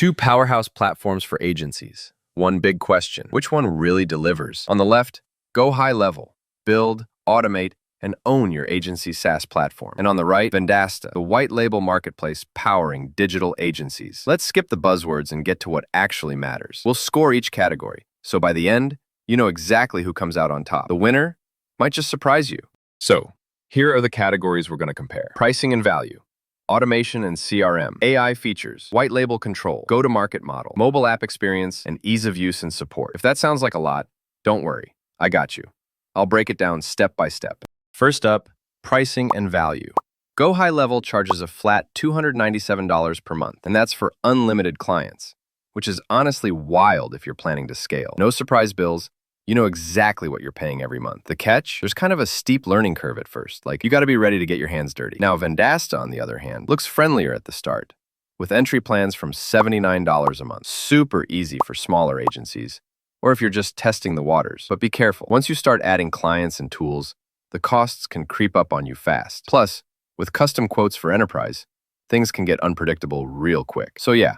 Two powerhouse platforms for agencies. One big question: which one really delivers? On the left, GoHighLevel. Build, automate, and own your agency SaaS platform. And on the right, Vendasta, the white label marketplace powering digital agencies. Let's skip the buzzwords and get to what actually matters. We'll score each category, so by the end, you know exactly who comes out on top. The winner might just surprise you. So, here are the categories we're going to compare. Pricing and value, automation and CRM, AI features, white label control, go-to-market model, mobile app experience, and ease of use and support. If that sounds like a lot, don't worry, I got you. I'll break it down step by step. First up, pricing and value. GoHighLevel charges a flat $297 per month, and that's for unlimited clients, which is honestly wild if you're planning to scale. No surprise bills, you know exactly what you're paying every month. The catch? There's kind of a steep learning curve at first, like you gotta be ready to get your hands dirty. Now, Vendasta, on the other hand, looks friendlier at the start, with entry plans from $79 a month. Super easy for smaller agencies, or if you're just testing the waters. But be careful, once you start adding clients and tools, the costs can creep up on you fast. Plus, with custom quotes for enterprise, things can get unpredictable real quick. So yeah,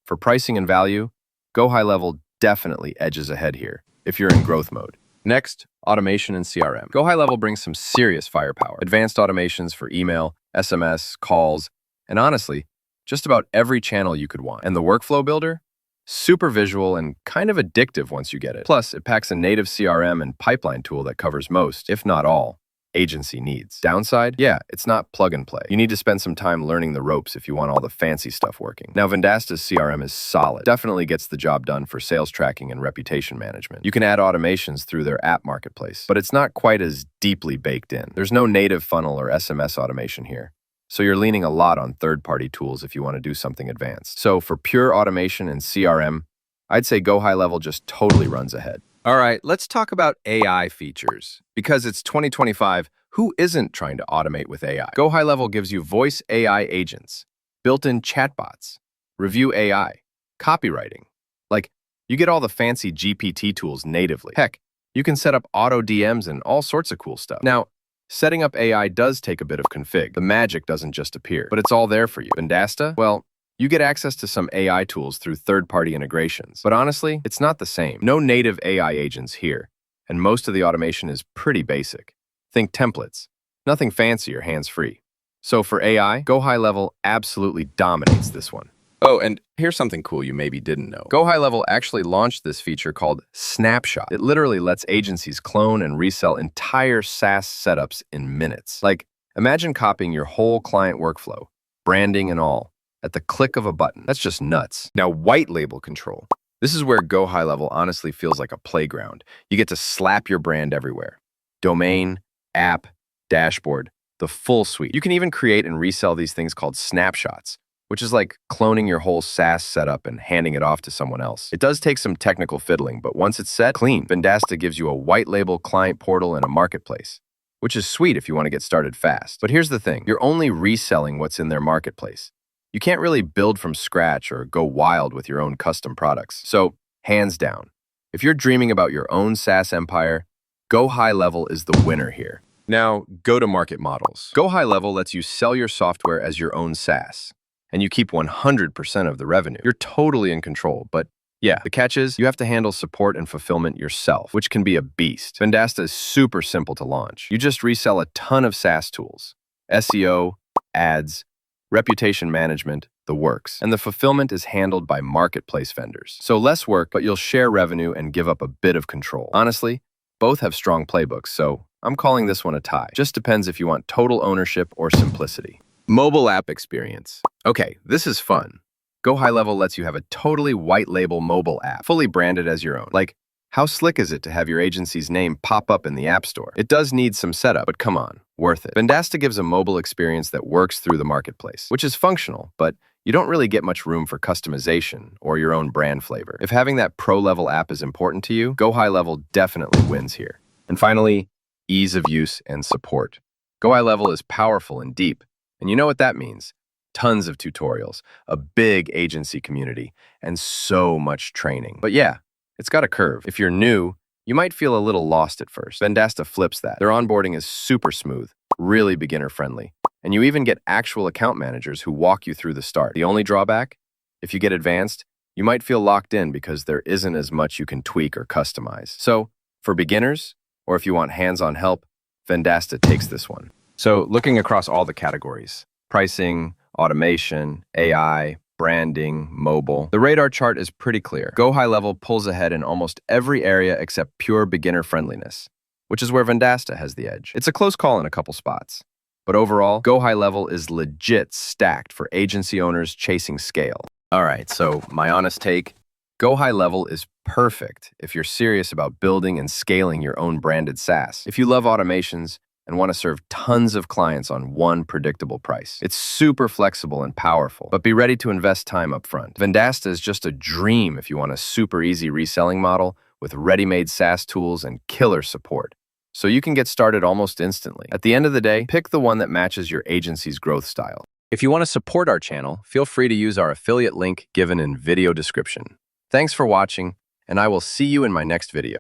for pricing and value, GoHighLevel definitely edges ahead here if you're in growth mode. Next, automation and CRM. GoHighLevel brings some serious firepower. Advanced automations for email, SMS, calls, and honestly, just about every channel you could want. And the workflow builder? Super visual and kind of addictive once you get it. Plus, it packs a native CRM and pipeline tool that covers most, if not all, agency needs. Downside? Yeah, it's not plug and play. You need to spend some time learning the ropes if you want all the fancy stuff working. Now, Vendasta's CRM is solid. Definitely gets the job done for sales tracking and reputation management. You can add automations through their app marketplace, but it's not quite as deeply baked in. There's no native funnel or SMS automation here, so you're leaning a lot on third-party tools if you want to do something advanced. So for pure automation and CRM, I'd say GoHighLevel just totally runs ahead. All right, let's talk about AI features. Because it's 2025, who isn't trying to automate with AI? GoHighLevel gives you voice AI agents, built-in chatbots, review AI, copywriting. Like, you get all the fancy GPT tools natively. Heck, you can set up auto DMs and all sorts of cool stuff. Now, setting up AI does take a bit of config. The magic doesn't just appear, but it's all there for you. Vendasta? Well, you get access to some AI tools through third-party integrations. But honestly, it's not the same. No native AI agents here, and most of the automation is pretty basic. Think templates. Nothing fancy or hands-free. So for AI, GoHighLevel absolutely dominates this one. Oh, and here's something cool you maybe didn't know. GoHighLevel actually launched this feature called Snapshot. It literally lets agencies clone and resell entire SaaS setups in minutes. Like, imagine copying your whole client workflow, branding and all, at the click of a button. That's just nuts. Now, white label control. This is where GoHighLevel honestly feels like a playground. You get to slap your brand everywhere. Domain, app, dashboard, the full suite. You can even create and resell these things called snapshots, which is like cloning your whole SaaS setup and handing it off to someone else. It does take some technical fiddling, but once it's set, clean. Vendasta gives you a white label client portal and a marketplace, which is sweet if you want to get started fast. But here's the thing, you're only reselling what's in their marketplace. You can't really build from scratch or go wild with your own custom products. So, hands down, if you're dreaming about your own SaaS empire, GoHighLevel is the winner here. Now, go-to-market models. GoHighLevel lets you sell your software as your own SaaS, and you keep 100% of the revenue. You're totally in control, but yeah, the catch is you have to handle support and fulfillment yourself, which can be a beast. Vendasta is super simple to launch. You just resell a ton of SaaS tools, SEO, ads, reputation management, the works. And the fulfillment is handled by marketplace vendors. So less work, but you'll share revenue and give up a bit of control. Honestly, both have strong playbooks, so I'm calling this one a tie. Just depends if you want total ownership or simplicity. Mobile app experience. Okay, this is fun. GoHighLevel lets you have a totally white label mobile app, fully branded as your own. Like, how slick is it to have your agency's name pop up in the App Store? It does need some setup, but come on, worth it. Vendasta gives a mobile experience that works through the marketplace, which is functional, but you don't really get much room for customization or your own brand flavor. If having that pro-level app is important to you, GoHighLevel definitely wins here. And finally, ease of use and support. GoHighLevel is powerful and deep, and you know what that means. Tons of tutorials, a big agency community, and so much training. But yeah, it's got a curve. If you're new, you might feel a little lost at first. Vendasta flips that. Their onboarding is super smooth, really beginner-friendly, and you even get actual account managers who walk you through the start. The only drawback? If you get advanced, you might feel locked in because there isn't as much you can tweak or customize. So, for beginners, or if you want hands-on help, Vendasta takes this one. So, looking across all the categories, pricing, automation, AI, branding, mobile, the radar chart is pretty clear. GoHighLevel pulls ahead in almost every area except pure beginner friendliness, which is where Vendasta has the edge. It's a close call in a couple spots. But overall, GoHighLevel is legit stacked for agency owners chasing scale. All right, so my honest take, GoHighLevel is perfect if you're serious about building and scaling your own branded SaaS. If you love automations and want to serve tons of clients on one predictable price. It's super flexible and powerful, but be ready to invest time up front. Vendasta is just a dream if you want a super easy reselling model with ready-made SaaS tools and killer support. So you can get started almost instantly. At the end of the day, pick the one that matches your agency's growth style. If you want to support our channel, feel free to use our affiliate link given in video description. Thanks for watching, and I will see you in my next video.